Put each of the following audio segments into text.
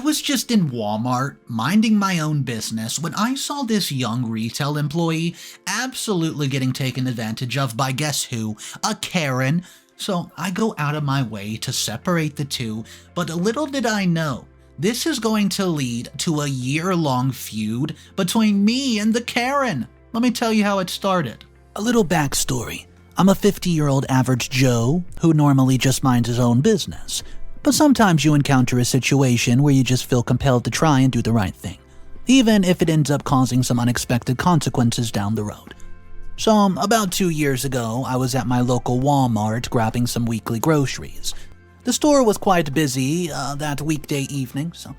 was just in Walmart, minding my own business, when I saw this young retail employee absolutely getting taken advantage of by guess who? A Karen. So I go out of my way to separate the two, but little did I know, this is going to lead to a year-long feud between me and the Karen. Let me tell you how it started. A little backstory. I'm a 50-year-old average Joe who normally just minds his own business. But sometimes you encounter a situation where you just feel compelled to try and do the right thing, even if it ends up causing some unexpected consequences down the road. So, about 2 years ago, I was at my local Walmart grabbing some weekly groceries. The store was quite busy that weekday evening, so,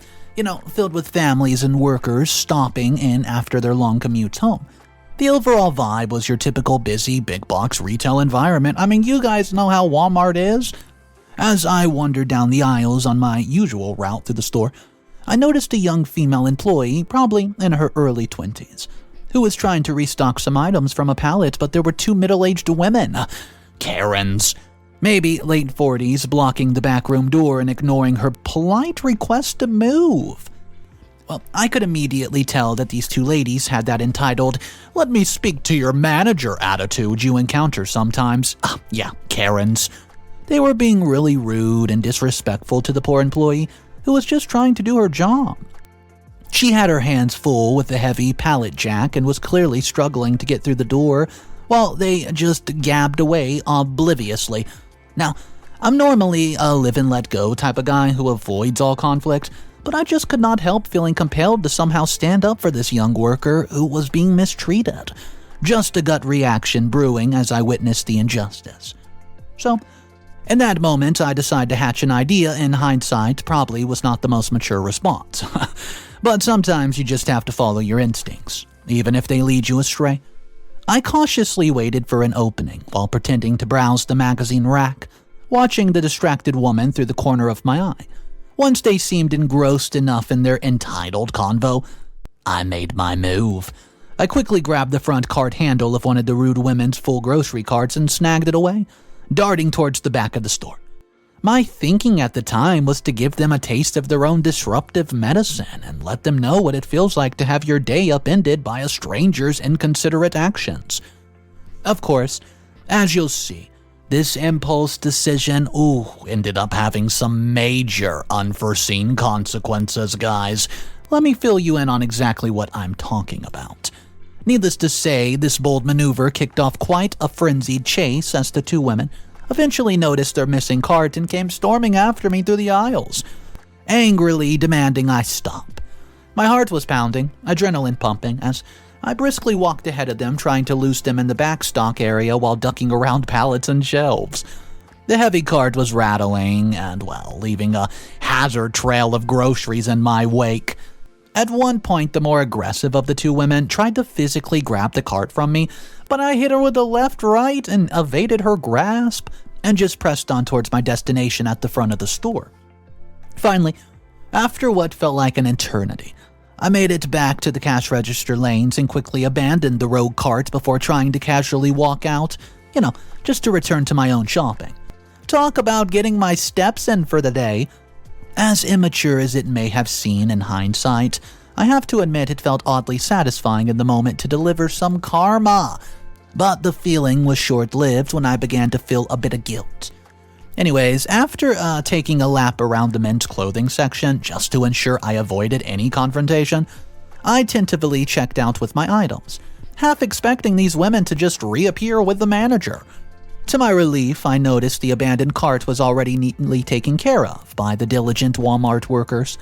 filled with families and workers stopping in after their long commutes home. The overall vibe was your typical busy, big box retail environment. I mean, you guys know how Walmart is. As I wandered down the aisles on my usual route through the store, I noticed a young female employee, probably in her early 20s, who was trying to restock some items from a pallet, but there were two middle-aged women, Karens, maybe late 40s, blocking the backroom door and ignoring her polite request to move. Well, I could immediately tell that these two ladies had that entitled, "Let me speak to your manager" attitude you encounter sometimes. Yeah, Karens. They were being really rude and disrespectful to the poor employee who was just trying to do her job. She had her hands full with the heavy pallet jack and was clearly struggling to get through the door while they just gabbed away obliviously. Now, I'm normally a live and let go type of guy who avoids all conflict, but I just could not help feeling compelled to somehow stand up for this young worker who was being mistreated. Just a gut reaction brewing as I witnessed the injustice. So, in that moment, I decided to hatch an idea. In hindsight, probably was not the most mature response. But sometimes you just have to follow your instincts, even if they lead you astray. I cautiously waited for an opening while pretending to browse the magazine rack, watching the distracted woman through the corner of my eye. Once they seemed engrossed enough in their entitled convo, I made my move. I quickly grabbed the front cart handle of one of the rude women's full grocery carts and snagged it away, darting towards the back of the store. My thinking at the time was to give them a taste of their own disruptive medicine and let them know what it feels like to have your day upended by a stranger's inconsiderate actions. Of course, as you'll see, this impulse decision, ended up having some major unforeseen consequences, guys. Let me fill you in on exactly what I'm talking about. Needless to say, this bold maneuver kicked off quite a frenzied chase as the two women eventually noticed their missing cart and came storming after me through the aisles, angrily demanding I stop. My heart was pounding, adrenaline pumping, as I briskly walked ahead of them, trying to loose them in the back stock area while ducking around pallets and shelves. The heavy cart was rattling and, leaving a hazard trail of groceries in my wake. At one point, the more aggressive of the two women tried to physically grab the cart from me, but I hit her with a left right and evaded her grasp and just pressed on towards my destination at the front of the store. Finally, after what felt like an eternity, I made it back to the cash register lanes and quickly abandoned the rogue cart before trying to casually walk out, just to return to my own shopping. Talk about getting my steps in for the day. As immature as it may have seemed in hindsight, I have to admit it felt oddly satisfying in the moment to deliver some karma. But the feeling was short-lived when I began to feel a bit of guilt. Anyways, after taking a lap around the men's clothing section just to ensure I avoided any confrontation, I tentatively checked out with my items, half expecting these women to just reappear with the manager. To my relief, I noticed the abandoned cart was already neatly taken care of by the diligent Walmart workers.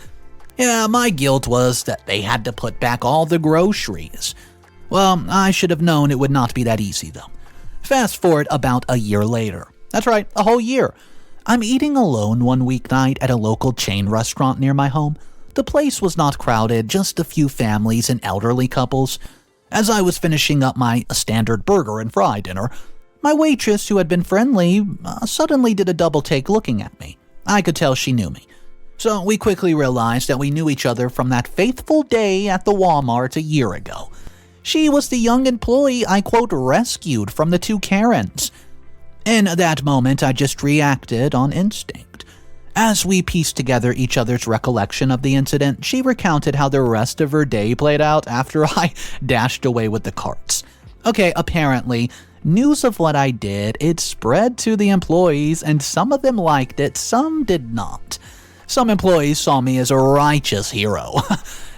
Yeah, my guilt was that they had to put back all the groceries. Well, I should have known it would not be that easy, though. Fast forward about a year later. That's right, a whole year. I'm eating alone one weeknight at a local chain restaurant near my home. The place was not crowded, just a few families and elderly couples. As I was finishing up my standard burger and fry dinner, my waitress, who had been friendly, suddenly did a double take looking at me. I could tell she knew me. So we quickly realized that we knew each other from that faithful day at the Walmart a year ago. She was the young employee I, quote, rescued from the two Karens. In that moment, I just reacted on instinct. As we pieced together each other's recollection of the incident, she recounted how the rest of her day played out after I dashed away with the carts. Okay, apparently, news of what I did, it spread to the employees, and some of them liked it, some did not. Some employees saw me as a righteous hero,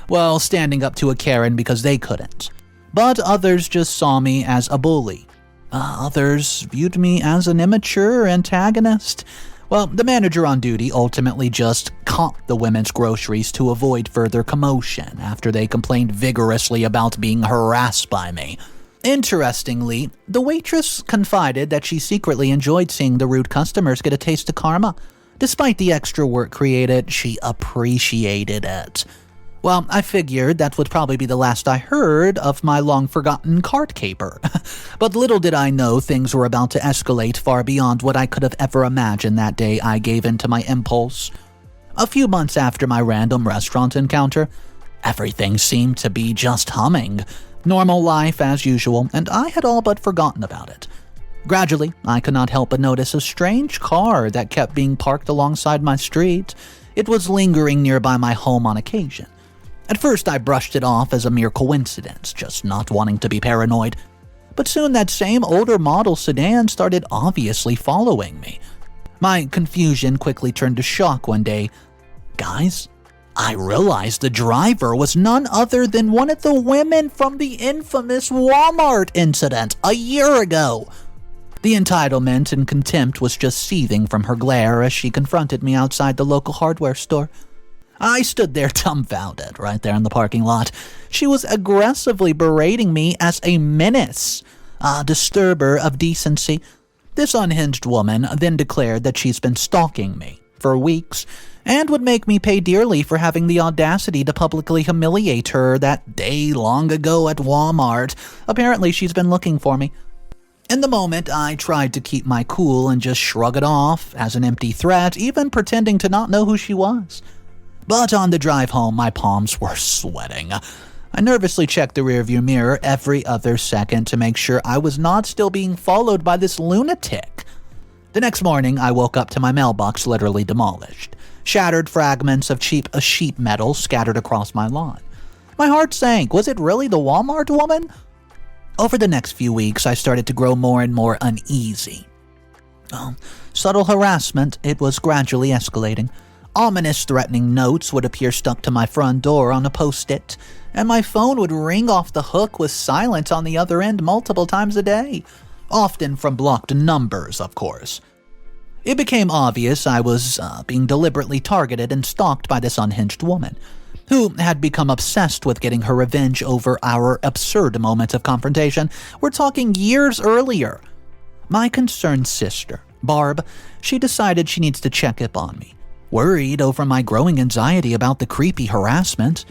well, standing up to a Karen because they couldn't. But others just saw me as a bully. Others viewed me as an immature antagonist. Well, the manager on duty ultimately just comped the women's groceries to avoid further commotion after they complained vigorously about being harassed by me. Interestingly, the waitress confided that she secretly enjoyed seeing the rude customers get a taste of karma. Despite the extra work created, she appreciated it. Well, I figured that would probably be the last I heard of my long-forgotten cart caper. But little did I know things were about to escalate far beyond what I could have ever imagined that day I gave in to my impulse. A few months after my random restaurant encounter, everything seemed to be just humming. Normal life as usual, and I had all but forgotten about it. Gradually, I could not help but notice a strange car that kept being parked alongside my street. It was lingering nearby my home on occasion. At first, I brushed it off as a mere coincidence, just not wanting to be paranoid. But soon that same older model sedan started obviously following me. My confusion quickly turned to shock one day. Guys, I realized the driver was none other than one of the women from the infamous Walmart incident a year ago. The entitlement and contempt was just seething from her glare as she confronted me outside the local hardware store. I stood there dumbfounded, right there in the parking lot. She was aggressively berating me as a menace, a disturber of decency. This unhinged woman then declared that she's been stalking me for weeks and would make me pay dearly for having the audacity to publicly humiliate her that day long ago at Walmart. Apparently, she's been looking for me. In the moment, I tried to keep my cool and just shrug it off as an empty threat, even pretending to not know who she was. But on the drive home, my palms were sweating. I nervously checked the rearview mirror every other second to make sure I was not still being followed by this lunatic. The next morning, I woke up to my mailbox literally demolished. Shattered fragments of cheap sheet metal scattered across my lawn. My heart sank. Was it really the Walmart woman? Over the next few weeks, I started to grow more and more uneasy. Subtle harassment, it was gradually escalating. Ominous, threatening notes would appear stuck to my front door on a post-it, and my phone would ring off the hook with silence on the other end multiple times a day, often from blocked numbers, of course. It became obvious I was being deliberately targeted and stalked by this unhinged woman, who had become obsessed with getting her revenge over our absurd moment of confrontation. We're talking years earlier. My concerned sister, Barb, she decided she needs to check up on me, worried over my growing anxiety about the creepy harassment.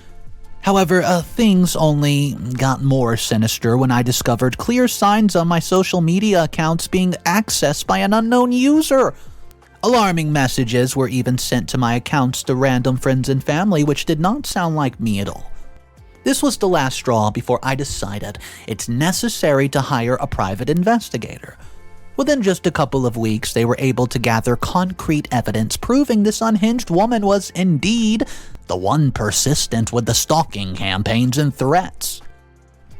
However, things only got more sinister when I discovered clear signs on my social media accounts being accessed by an unknown user. Alarming messages were even sent to my accounts to random friends and family, which did not sound like me at all. This was the last straw before I decided it's necessary to hire a private investigator. Within just a couple of weeks, they were able to gather concrete evidence proving this unhinged woman was indeed the one persistent with the stalking campaigns and threats.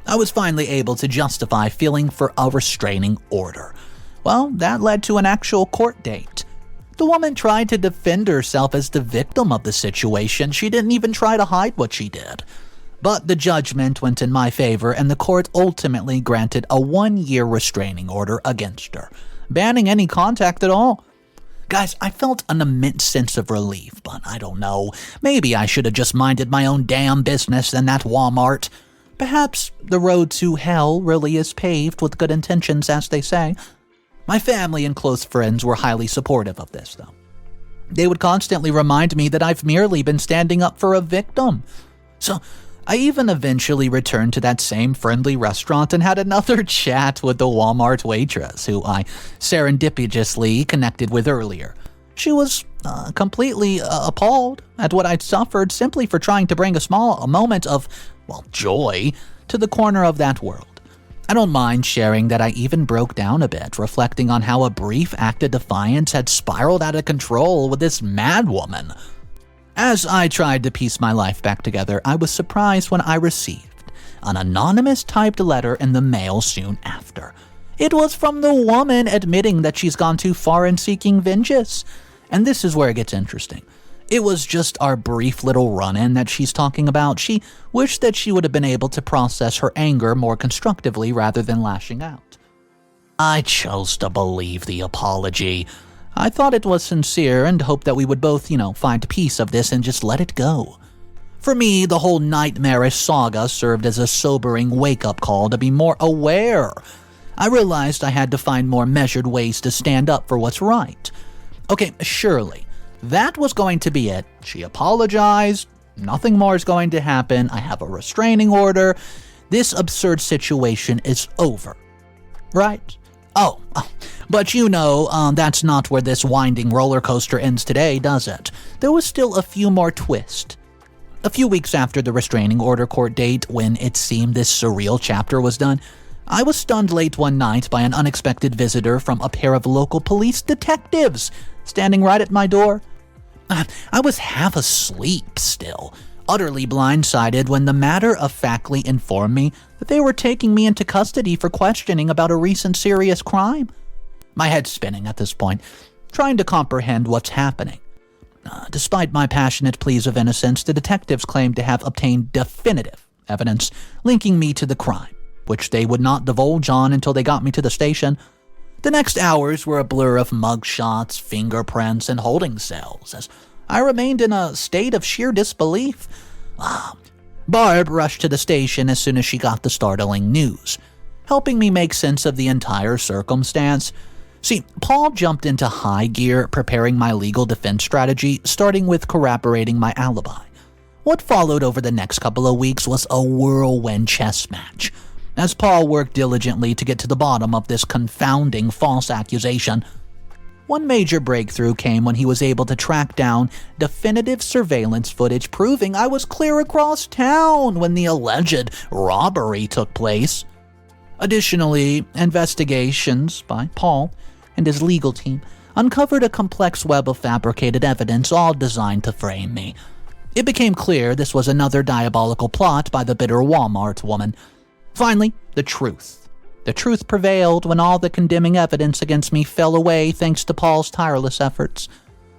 I was finally able to justify filing for a restraining order. Well, that led to an actual court date. The woman tried to defend herself as the victim of the situation. She didn't even try to hide what she did. But the judgment went in my favor, and the court ultimately granted a 1-year restraining order against her, banning any contact at all. Guys, I felt an immense sense of relief, but I don't know. Maybe I should have just minded my own damn business than that Walmart. Perhaps the road to hell really is paved with good intentions, as they say. My family and close friends were highly supportive of this, though. They would constantly remind me that I've merely been standing up for a victim. So I even eventually returned to that same friendly restaurant and had another chat with the Walmart waitress, who I serendipitously connected with earlier. She was completely appalled at what I'd suffered simply for trying to bring a moment of, joy to the corner of that world. I don't mind sharing that I even broke down a bit, reflecting on how a brief act of defiance had spiraled out of control with this mad woman. As I tried to piece my life back together, I was surprised when I received an anonymous typed letter in the mail soon after. It was from the woman admitting that she's gone too far in seeking vengeance. And this is where it gets interesting. It was just our brief little run-in that she's talking about. She wished that she would have been able to process her anger more constructively rather than lashing out. I chose to believe the apology. I thought it was sincere and hoped that we would both, find peace of this and just let it go. For me, the whole nightmarish saga served as a sobering wake-up call to be more aware. I realized I had to find more measured ways to stand up for what's right. Okay, surely. That was going to be it. She apologized. Nothing more is going to happen. I have a restraining order. This absurd situation is over. Right? Oh, but that's not where this winding roller coaster ends today, does it? There was still a few more twists. A few weeks after the restraining order court date, when it seemed this surreal chapter was done, I was stunned late one night by an unexpected visitor from a pair of local police detectives standing right at my door. I was half asleep still, utterly blindsided when the matter-of-factly informed me that they were taking me into custody for questioning about a recent serious crime. My head's spinning at this point, trying to comprehend what's happening. Despite my passionate pleas of innocence, the detectives claimed to have obtained definitive evidence linking me to the crime, which they would not divulge on until they got me to the station. The next hours were a blur of mugshots, fingerprints, and holding cells, as I remained in a state of sheer disbelief. Barb rushed to the station as soon as she got the startling news, helping me make sense of the entire circumstance. See, Paul jumped into high gear, preparing my legal defense strategy, starting with corroborating my alibi. What followed over the next couple of weeks was a whirlwind chess match, as Paul worked diligently to get to the bottom of this confounding false accusation. One major breakthrough came when he was able to track down definitive surveillance footage proving I was clear across town when the alleged robbery took place. Additionally, investigations by Paul and his legal team uncovered a complex web of fabricated evidence, all designed to frame me. It became clear this was another diabolical plot by the bitter Walmart woman. Finally, the truth. The truth prevailed when all the condemning evidence against me fell away thanks to Paul's tireless efforts.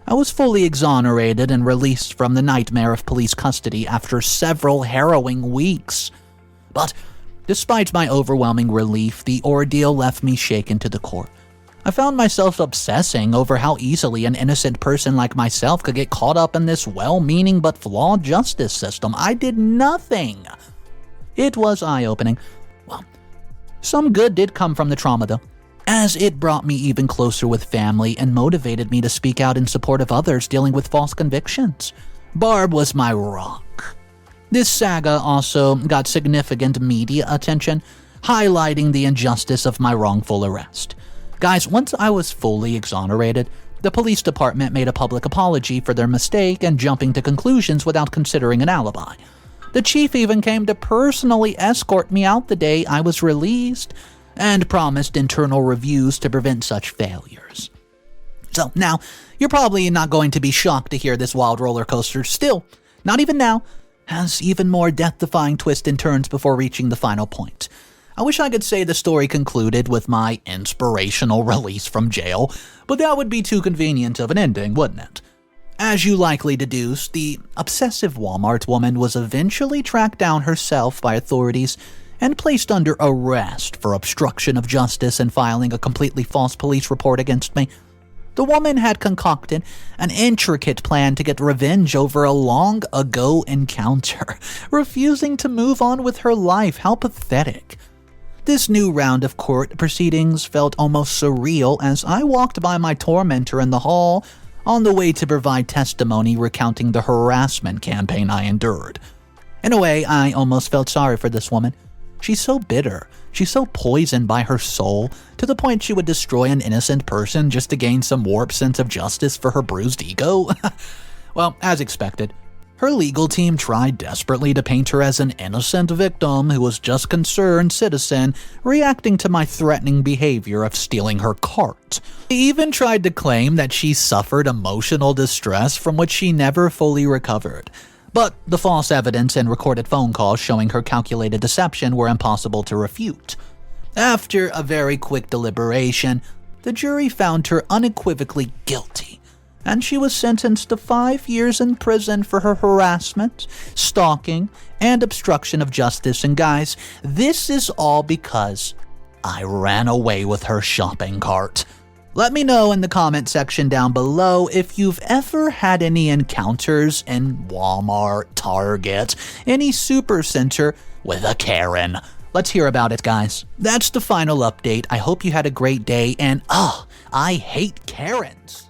I was fully exonerated and released from the nightmare of police custody after several harrowing weeks. But despite my overwhelming relief, the ordeal left me shaken to the core. I found myself obsessing over how easily an innocent person like myself could get caught up in this well-meaning but flawed justice system. I did nothing. It was eye-opening. Well, some good did come from the trauma, though, as it brought me even closer with family and motivated me to speak out in support of others dealing with false convictions. Barb was my rock. This saga also got significant media attention, highlighting the injustice of my wrongful arrest. Guys, once I was fully exonerated, the police department made a public apology for their mistake and jumping to conclusions without considering an alibi. The chief even came to personally escort me out the day I was released and promised internal reviews to prevent such failures. So now, you're probably not going to be shocked to hear this wild roller coaster still, not even now, has even more death-defying twists and turns before reaching the final point. I wish I could say the story concluded with my inspirational release from jail, but that would be too convenient of an ending, wouldn't it? As you likely deduce, the obsessive Walmart woman was eventually tracked down herself by authorities and placed under arrest for obstruction of justice and filing a completely false police report against me. The woman had concocted an intricate plan to get revenge over a long-ago encounter, refusing to move on with her life. How pathetic. This new round of court proceedings felt almost surreal as I walked by my tormentor in the hall on the way to provide testimony recounting the harassment campaign I endured. In a way, I almost felt sorry for this woman. She's so bitter, she's so poisoned by her soul, to the point she would destroy an innocent person just to gain some warped sense of justice for her bruised ego. Well, as expected, Her legal team tried desperately to paint her as an innocent victim who was just concerned citizen reacting to my threatening behavior of stealing her cart. They even tried to claim that she suffered emotional distress from which she never fully recovered. But the false evidence and recorded phone calls showing her calculated deception were impossible to refute. After a very quick deliberation, the jury found her unequivocally guilty, and she was sentenced to 5 years in prison for her harassment, stalking, and obstruction of justice. And guys, this is all because I ran away with her shopping cart. Let me know in the comment section down below if you've ever had any encounters in Walmart, Target, any supercenter with a Karen. Let's hear about it, guys. That's the final update. I hope you had a great day, and I hate Karens.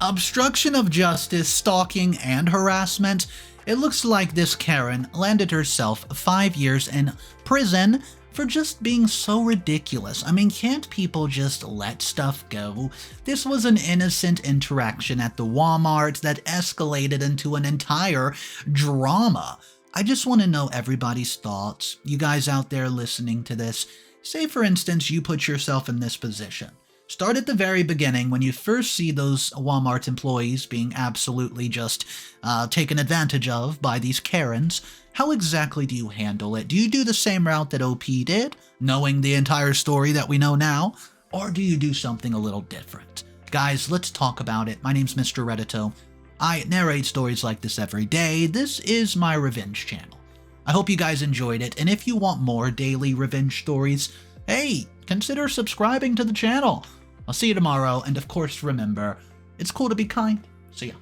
Obstruction of justice, stalking, and harassment. It looks like this Karen landed herself 5 years in prison for just being so ridiculous. I mean, can't people just let stuff go? This was an innocent interaction at the Walmart that escalated into an entire drama. I just want to know everybody's thoughts. You guys out there listening to this, say for instance you put yourself in this position. Start at the very beginning when you first see those Walmart employees being absolutely just taken advantage of by these Karens. How exactly do you handle it? Do you do the same route that OP did, knowing the entire story that we know now? Or do you do something a little different? Guys, let's talk about it. My name's Mr. Reddito. I narrate stories like this every day. This is my revenge channel. I hope you guys enjoyed it, and if you want more daily revenge stories, hey, consider subscribing to the channel. I'll see you tomorrow, and of course remember, it's cool to be kind. See ya.